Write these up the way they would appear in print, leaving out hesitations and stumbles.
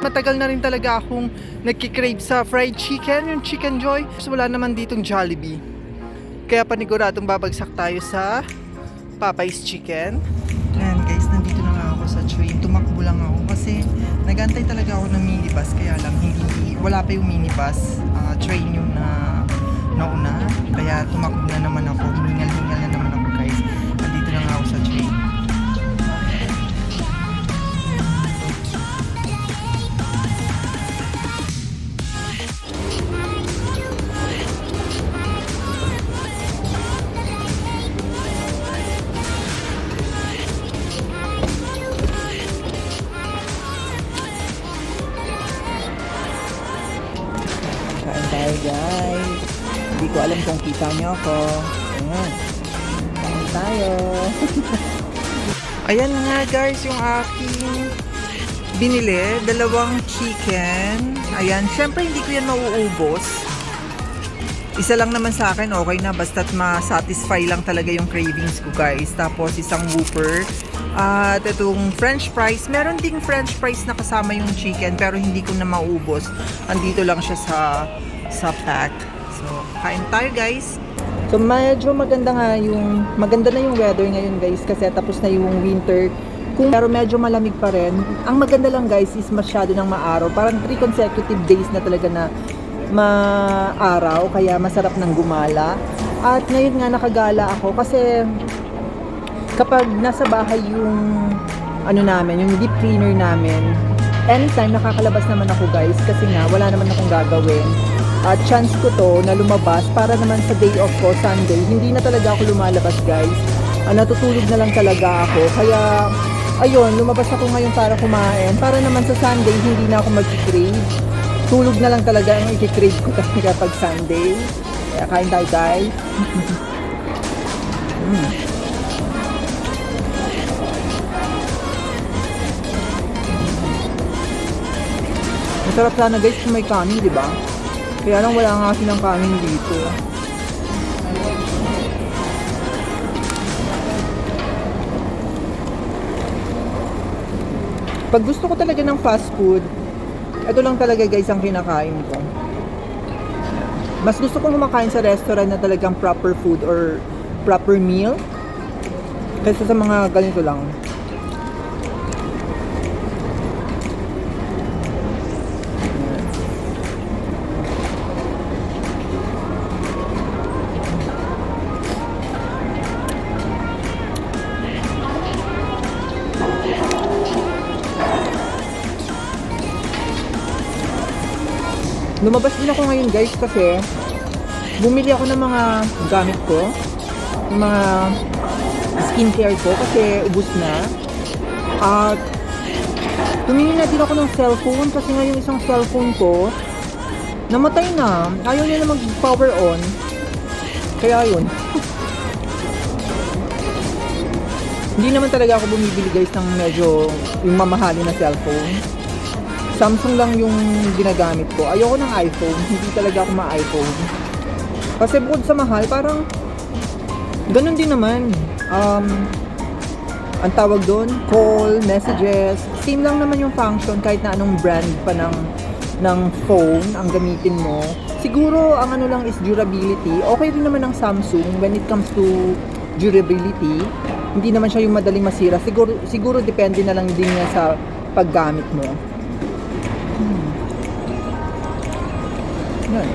Matagal na rin talaga akong nagkikrave sa fried chicken, yung Chicken Joy. So, wala naman ditong Jollibee. Kaya paniguradong babagsak tayo sa Popeyes Chicken. Ayan guys, nandito na nga ako sa train. Tumakbo lang ako kasi nagantay talaga ako ng minibus. Kaya lang, wala pa yung minibus. Train yung nauna. Kaya tumakbo na naman ako. Hiningal-hingal na naman ako guys. Nandito na nga ako sa train. Kain tayo guys. Hindi ko alam kung kita niyo ako. Ayan. Kain tayo. Ayan nga guys yung aking binili. 2 chicken. Ayan. Syempre hindi ko yan mauubos. Isa lang naman sa akin. Okay na. Basta't ma-satisfy lang talaga yung cravings ko guys. Tapos isang Whopper. At itong french fries, meron ding french fries na kasama yung chicken pero hindi ko na maubos. Andito lang siya sa pack. So, kain tayo guys. So, medyo maganda na yung weather ngayon guys kasi tapos na yung winter. Pero medyo malamig pa rin. Ang maganda lang guys is masyado ng maaraw. Parang 3 consecutive days na talaga na maaraw kaya masarap ng gumala. At ngayon nga nakagala ako kasi kapag nasa bahay yung yung deep cleaner namin, anytime nakakalabas naman ako guys kasi nga wala naman akong gagawin. At chance ko to na lumabas para naman sa day off ko, Sunday, hindi na talaga ako lumalabas guys. Natutulog na lang talaga ako. Kaya ayun, lumabas ako ngayon para kumain. Para naman sa Sunday, hindi na ako mag-crave. Tulog na lang talaga ang i-crave ko talaga pag Sunday. Kaya kain tayo guys. Masarap sana guys kung may kanin, di ba? Kaya lang wala nga silang kanin dito. Pag gusto ko talaga ng fast food, ito lang talaga guys ang kinakain ko. Mas gusto kong kumakain sa restaurant na talagang proper food or proper meal kaysa sa mga ganito lang. Lumabas din ako ngayon guys kasi bumili ako ng mga gamit ko, ng mga skincare ko kasi ubos na. At tumingin na din ako ng cellphone kasi nga yung isang cellphone ko namatay na. Ayaw niya na mag-power on. Kaya yun. Hindi naman talaga ako bumibili guys ng medyo yung mamahali na cellphone. Samsung lang yung ginagamit ko. Ayoko ng iPhone. Hindi talaga ako ma-iPhone. Kasi bukod sa mahal, parang ganun din naman. Ang tawag doon, call, messages. Same lang naman yung function kahit na anong brand pa ng phone ang gamitin mo. Siguro, ang ano lang is durability. Okay rin naman ng Samsung when it comes to durability. Hindi naman siya yung madaling masira. Siguro depende na lang din niya sa paggamit mo. Yan.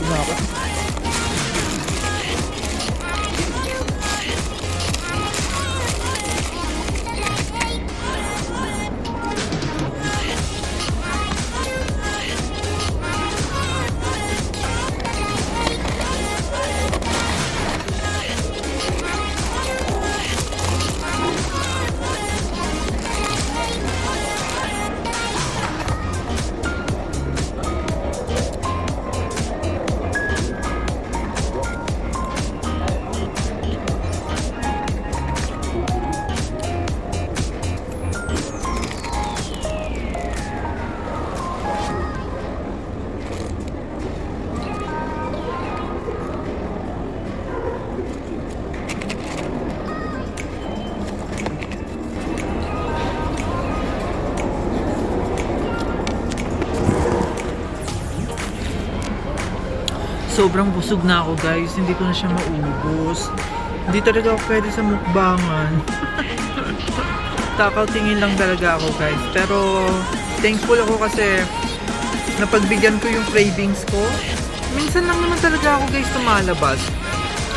na ako. Sobrang busog na ako guys, hindi ko na siya maubos. Hindi talaga ako pwede sa mukbangan. Takaw tingin lang talaga ako guys. Pero thankful ako kasi napagbigyan ko yung cravings ko. Minsan lang naman talaga ako guys tumalabas.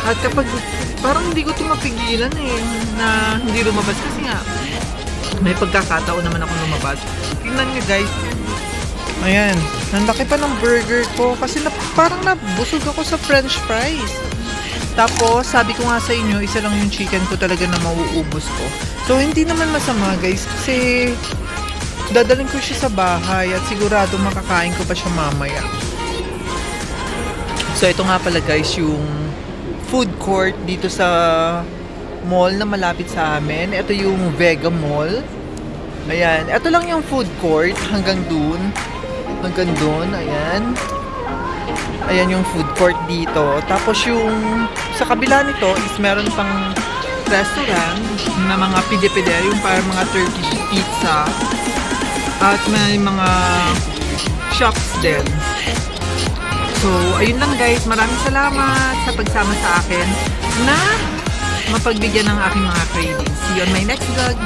At kapag parang hindi ko ito mapigilan na hindi lumabas kasi nga may pagkakataon naman ako lumabas. Tingnan nyo guys. Ayan, ang laki pa ng burger ko kasi parang nabusog ako sa french fries. Tapos, sabi ko nga sa inyo, isa lang yung chicken ko talaga na mauubos ko. So, hindi naman masama guys kasi dadalhin ko siya sa bahay at sigurado makakain ko pa siya mamaya. So, ito nga pala guys yung food court dito sa mall na malapit sa amin. Ito yung Vega Mall. Ayan, ito lang yung food court hanggang dun. Hanggang doon, ayan. Ayan yung food court dito. Tapos yung sa kabila nito is meron pang restaurant na mga pide-pide, yung parang mga Turkish pizza. At may mga shops din. So, ayun lang guys. Maraming salamat sa pagsama sa akin na mapagbigyan ng aking mga cravings. See you on my next vlog.